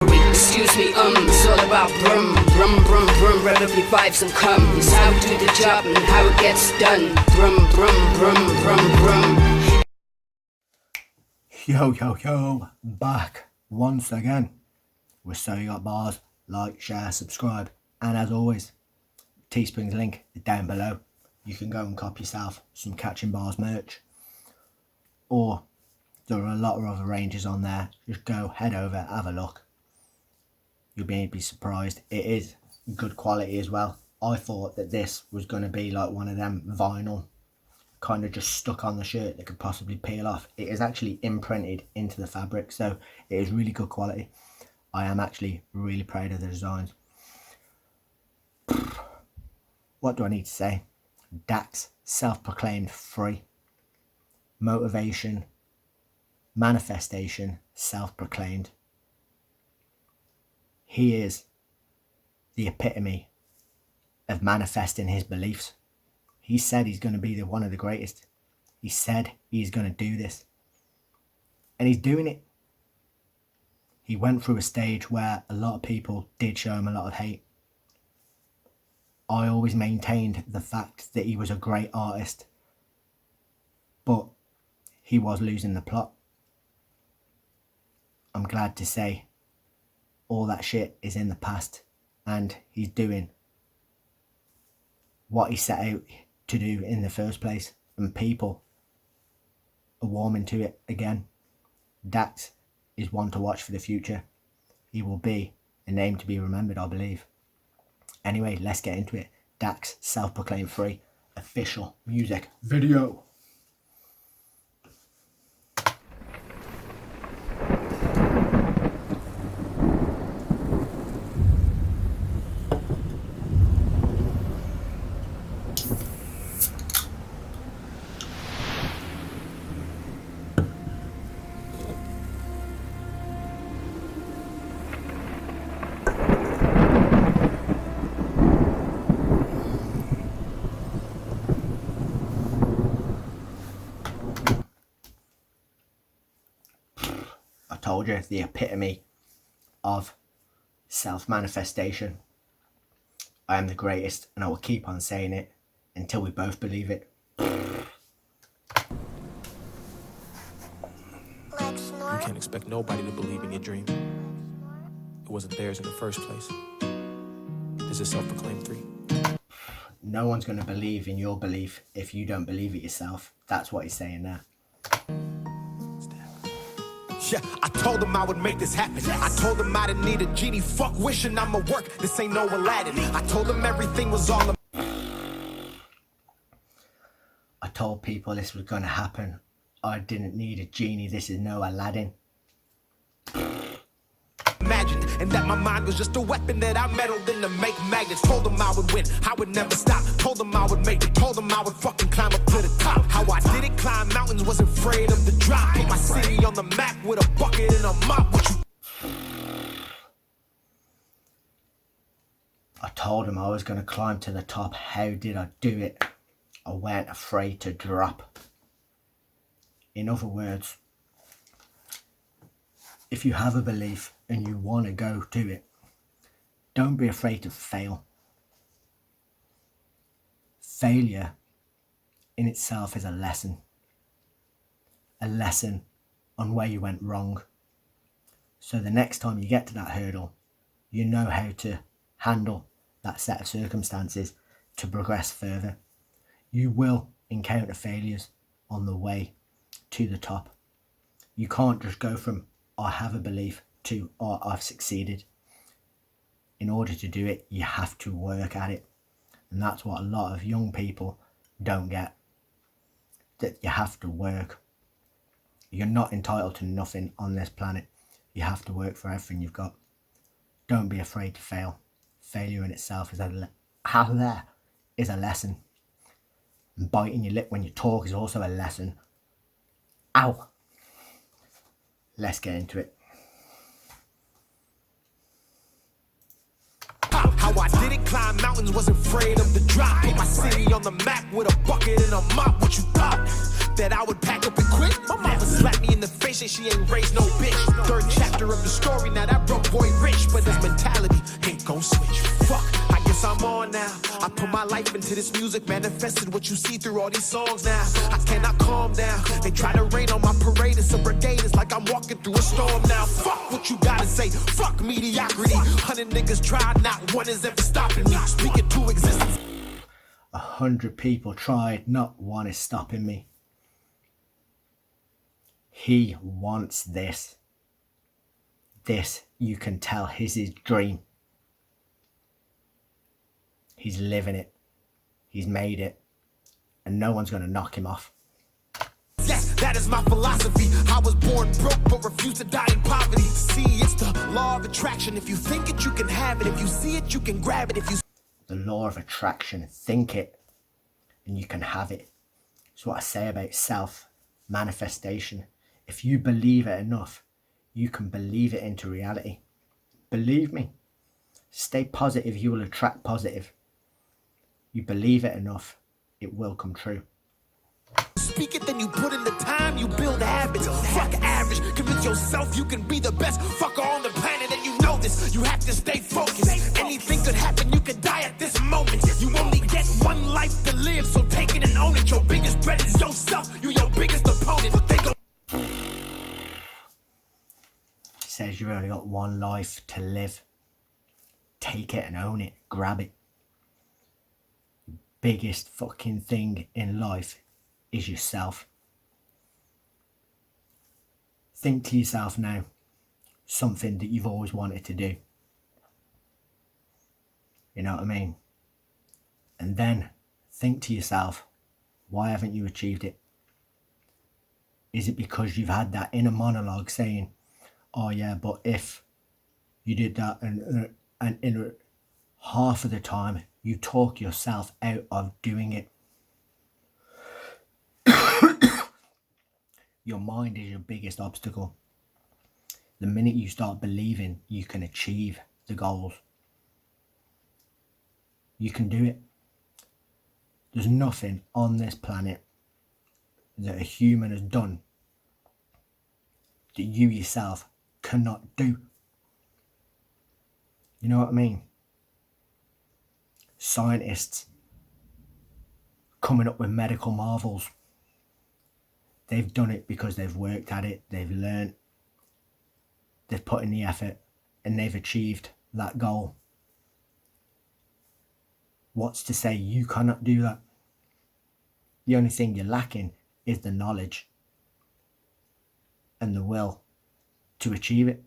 Excuse me, it's all about brum, brum, brum, brum, rev up your vibes and come. It's how we do the job and how it gets done. Brum, brum, brum, brum, brum. Yo, back once again with So You Got Bars. Like, share, subscribe, and as always, Teespring's link is down below. You can go and cop yourself some Catching Bars merch, or there are a lot of other ranges on there. Just go, head over, have a look. You'll be surprised. It is good quality as well. I thought that this was going to be like one of them vinyl kind of just stuck on the shirt that could possibly peel off. It is actually imprinted into the fabric, so it is really good quality. I am actually really proud of the designs. What do I need to say? Dax, self-proclaimed free. Motivation, manifestation, self-proclaimed. He is the epitome of manifesting his beliefs. He said he's going to be one of the greatest. He said he's going to do this. And he's doing it. He went through a stage where a lot of people did show him a lot of hate. I always maintained the fact that he was a great artist, but he was losing the plot. I'm glad to say all that shit is in the past, and he's doing what he set out to do in the first place, and people are warming to it again. Dax is one to watch for the future. He will be a name to be remembered, I believe. Anyway, let's get into it. Dax, self-proclaimed free, official music video. Told you, the epitome of self-manifestation. I am the greatest, and I will keep on saying it until we both believe it. You can't expect nobody to believe in your dream. It wasn't theirs in the first place. This is self-proclaimed free. No one's going to believe in your belief if you don't believe it yourself. That's what he's saying there. Yeah, I told them I would make this happen. I told them I didn't need a genie. Fuck wishing I'ma work. This ain't no Aladdin. I told them everything was all. I told people this was going to happen. I didn't need a genie. This is no Aladdin. Imagined, and that my mind was just a weapon that I meddled in to make magnets. Told them I would win, I would never stop. Told them I would make it, told them I would fucking climb up to the top. How I did it, climb mountains, wasn't afraid of the drop. Put my city on the map with a bucket and a mop. I told him I was going to climb to the top. How did I do it? I weren't afraid to drop. In other words, if you have a belief and you want to go do it, don't be afraid to fail. Failure in itself is a lesson on where you went wrong. So the next time you get to that hurdle, you know how to handle that set of circumstances to progress further. You will encounter failures on the way to the top. You can't just go from I have a belief to I've succeeded. In order to do it, you have to work at it. And that's what a lot of young people don't get. That you have to work. You're not entitled to nothing on this planet. You have to work for everything you've got. Don't be afraid to fail. Failure in itself is a lesson. And biting your lip when you talk is also a lesson. Ow! Let's get into it. How I did it, climb mountains, wasn't afraid of the drop. Put my city on the map with a bucket and a mop. What you thought? that I would pack up and quit. My mama slapped me in the face and she ain't raised no bitch. Third chapter of the story, now that broke boy rich, but his mentality ain't gon' switch. Fuck, I guess I'm on now. I put my life into this music, manifested what you see through all these songs now. I cannot calm down. They try to rain on my parade, it's a brigade, it's like I'm walking through a storm now. Fuck what you gotta say, fuck mediocrity. 100 niggas tried, not one is ever stopping me. Speaking to existence. 100 people tried, not one is stopping me. He wants this. This, you can tell, is his dream. He's living it. He's made it. And no one's going to knock him off. Yes, that is my philosophy. I was born broke but refuse to die in poverty. See, it's the law of attraction. If you think it, you can have it. If you see it, you can grab it. If you... The law of attraction. Think it and you can have it. It's what I say about self-manifestation. If you believe it enough, you can believe it into reality. Believe me. Stay positive, you will attract positive. You believe it enough, it will come true. Speak it, then you put in the time, you build habits. Fuck average, convince yourself you can be the best fucker on the planet, and you know this. You have to stay focused. Anything could happen, you could die at this moment. You only get one life to live, so take it and own it. Your biggest threat is yourself, you your biggest opponent. They go. Says you've only got one life to live. Take it and own it. Grab it. The biggest fucking thing in life is yourself. Think to yourself now, something that you've always wanted to do. You know what I mean? And then think to yourself, why haven't you achieved it? Is it because you've had that inner monologue saying, oh yeah, but if you did that, and in half of the time you talk yourself out of doing it. Your mind is your biggest obstacle. The minute you start believing you can achieve the goals, you can do it. There's nothing on this planet that a human has done that you yourself cannot do. You know what I mean? Scientists coming up with medical marvels. They've done it because they've worked at it, they've learned, they've put in the effort, and they've achieved that goal. What's to say you cannot do that? The only thing you're lacking is the knowledge and the will to achieve it.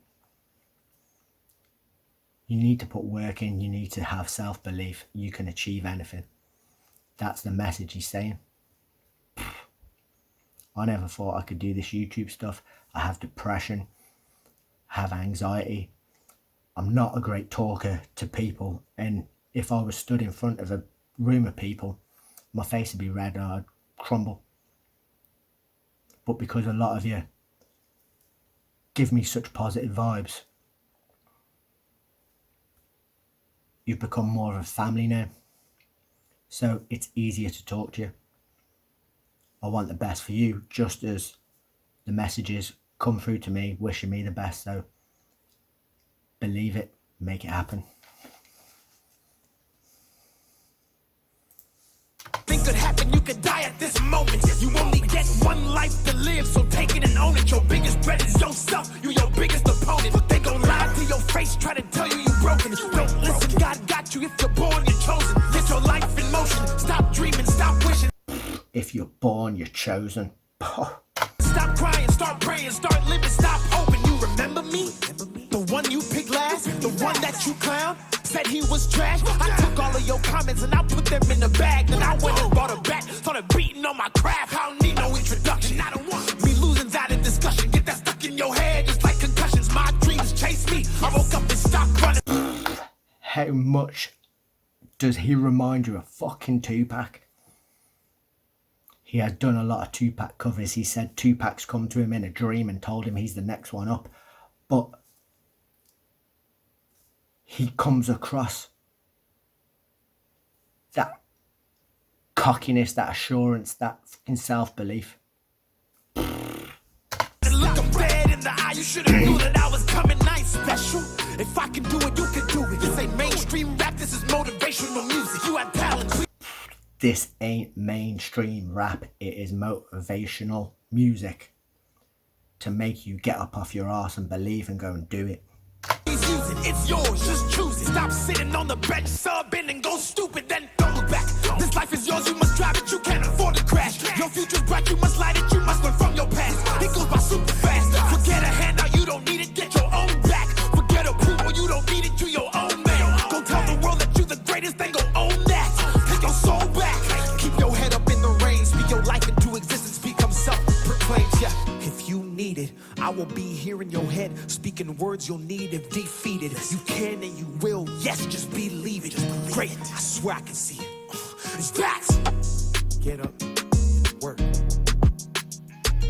You need to put work in, you need to have self-belief. You can achieve anything. That's the message he's saying. I never thought I could do this YouTube stuff. I have depression, I have anxiety. I'm not a great talker to people, and if I was stood in front of a room of people, my face would be red and I'd crumble. But because a lot of you give me such positive vibes, you've become more of a family now. So it's easier to talk to you. I want the best for you, just as the messages come through to me wishing me the best. So believe it, make it happen. Things could happen, you could die at this moment. You only get one life to live, so take it and own it. Your biggest threat is yourself, you your biggest opponent. They gon' lie to your face, try to tell you you're broken. Don't listen, God got you. If you're born, you're chosen. Get your life in motion, stop dreaming, stop wishing. If you're born, you're chosen. Stop crying, start praying, start living, stop hoping. You remember me? The one you picked last, the one that you clown, said he was trash. I took all of your comments and I put them in the bag. Then I went and bought a bat, started beating on my craft. I don't need no introduction, I don't want me losing's out of discussion. Get that stuck in your head, just like concussions. My dreams chase me, I woke up and stopped running. How much does he remind you of fucking Tupac? He had done a lot of Tupac covers. He said Tupac's come to him in a dream and told him he's the next one up. But he comes across that cockiness, that assurance, that fucking self-belief. You should've knew that I was coming, I ain't special. If I can do it, you can do it. This ain't mainstream rap, this is motivational music. You had talent. This ain't mainstream rap, it is motivational music to make you get up off your arse and believe and go and do it. It's yours, just choose it. Stop sitting on the bench, subbing and go stupid, then don't look back. This life is yours, you must drive it, you can't afford to crash. Your future's bright, you must light it, you must learn from your past. It goes by super fast. Forget a handout, you don't need it, get your own back. Forget approval, you don't need it, do your own man. Go tell the world that you're the greatest, then go own that. Take your soul back. Keep your head up in the rain, speak your life into existence, become self-proclaimed, yeah. If you need it, I will be here in your head, speaking words you'll need if defeated. You can and you will, yes, just believe it. Great, I swear I can see it. It's that. Get up, work,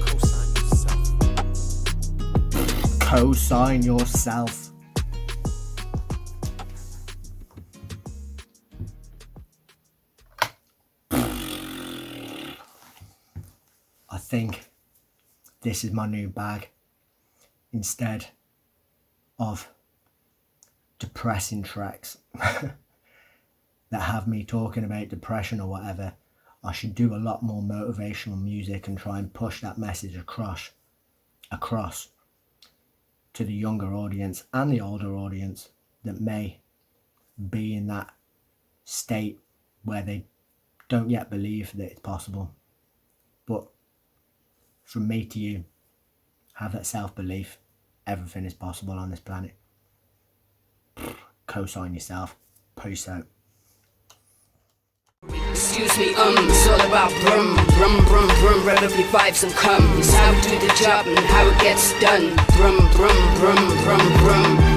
co-sign yourself. Co-sign yourself. I think this is my new bag. Instead of depressing tracks that have me talking about depression or whatever, I should do a lot more motivational music and try and push that message across to the younger audience and the older audience that may be in that state where they don't yet believe that it's possible. But from me to you, have that self-belief. Everything is possible on this planet. Co-sign yourself. Peace out. Excuse me, it's all about brum, brum, brum, brum, relatively vibes and come. It's how we do the job and how it gets done. Brum, brum, brum, brum, brum.